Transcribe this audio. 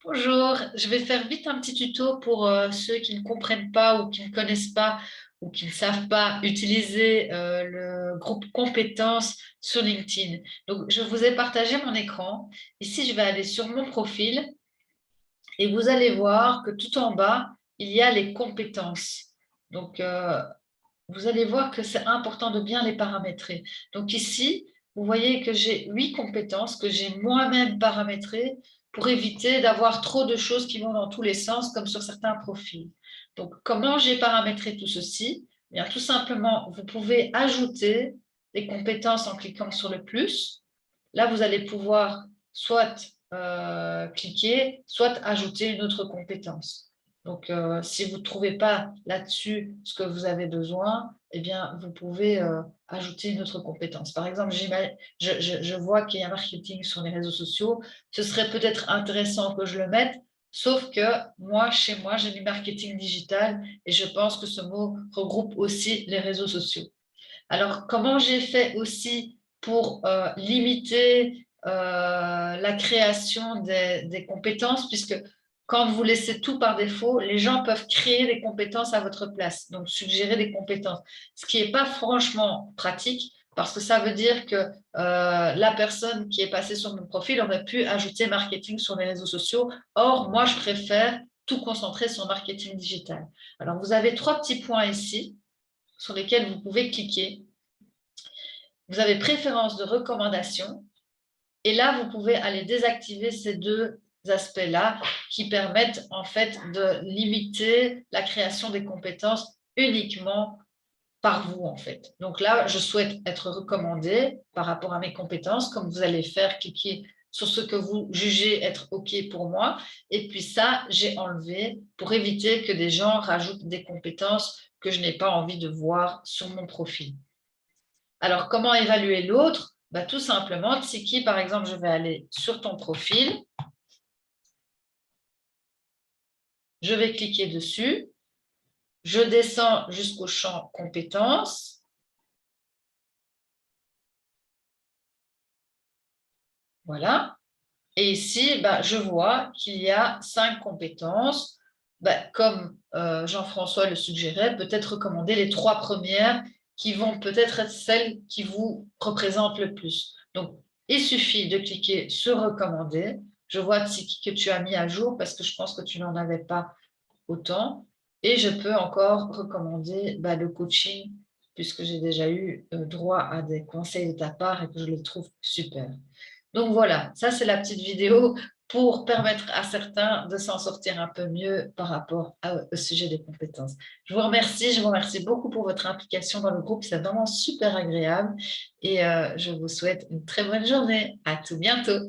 Bonjour, je vais faire vite un petit tuto pour ceux qui ne comprennent pas ou qui ne connaissent pas ou qui ne savent pas utiliser le groupe compétences sur LinkedIn. Donc, je vous ai partagé mon écran. Ici, je vais aller sur mon profil et vous allez voir que tout en bas, il y a les compétences. Donc, vous allez voir que c'est important de bien les paramétrer. Donc ici, vous voyez que j'ai 8 compétences que j'ai moi-même paramétrées pour éviter d'avoir trop de choses qui vont dans tous les sens, comme sur certains profils. Donc, comment j'ai paramétré tout ceci? Eh bien, tout simplement, vous pouvez ajouter des compétences en cliquant sur le plus. Là, vous allez pouvoir soit cliquer, soit ajouter une autre compétence. Donc, si vous ne trouvez pas là-dessus ce que vous avez besoin, eh bien, vous pouvez ajouter une autre compétence. Par exemple, je vois qu'il y a marketing sur les réseaux sociaux. Ce serait peut-être intéressant que je le mette, sauf que moi, chez moi, j'ai du marketing digital et je pense que ce mot regroupe aussi les réseaux sociaux. Alors, comment j'ai fait aussi pour limiter la création des compétences, puisque quand vous laissez tout par défaut, les gens peuvent créer des compétences à votre place, donc suggérer des compétences, ce qui n'est pas franchement pratique, parce que ça veut dire que la personne qui est passée sur mon profil aurait pu ajouter marketing sur les réseaux sociaux. Or, moi, je préfère tout concentrer sur marketing digital. Alors, vous avez 3 petits points ici sur lesquels vous pouvez cliquer. Vous avez préférence de recommandation et là, vous pouvez aller désactiver ces deux aspects-là qui permettent en fait de limiter la création des compétences uniquement par vous en fait. Donc là, je souhaite être recommandée par rapport à mes compétences, comme vous allez faire, cliquer sur ce que vous jugez être OK pour moi. Et puis ça, j'ai enlevé pour éviter que des gens rajoutent des compétences que je n'ai pas envie de voir sur mon profil. Alors, comment évaluer l'autre? Bah, tout simplement, Tsiki, par exemple, je vais aller sur ton profil, je vais cliquer dessus, je descends jusqu'au champ compétences. Voilà. Et ici, bah, je vois qu'il y a 5 compétences. Bah, comme Jean-François le suggérait, peut-être recommander les 3 premières qui vont peut-être être celles qui vous représentent le plus. Donc, il suffit de cliquer sur recommander. Je vois que tu as mis à jour parce que je pense que tu n'en avais pas autant. Et je peux encore recommander le coaching puisque j'ai déjà eu droit à des conseils de ta part et que je les trouve super. Donc voilà, ça c'est la petite vidéo pour permettre à certains de s'en sortir un peu mieux par rapport au sujet des compétences. Je vous remercie beaucoup pour votre implication dans le groupe, c'est vraiment super agréable et je vous souhaite une très bonne journée. À tout bientôt.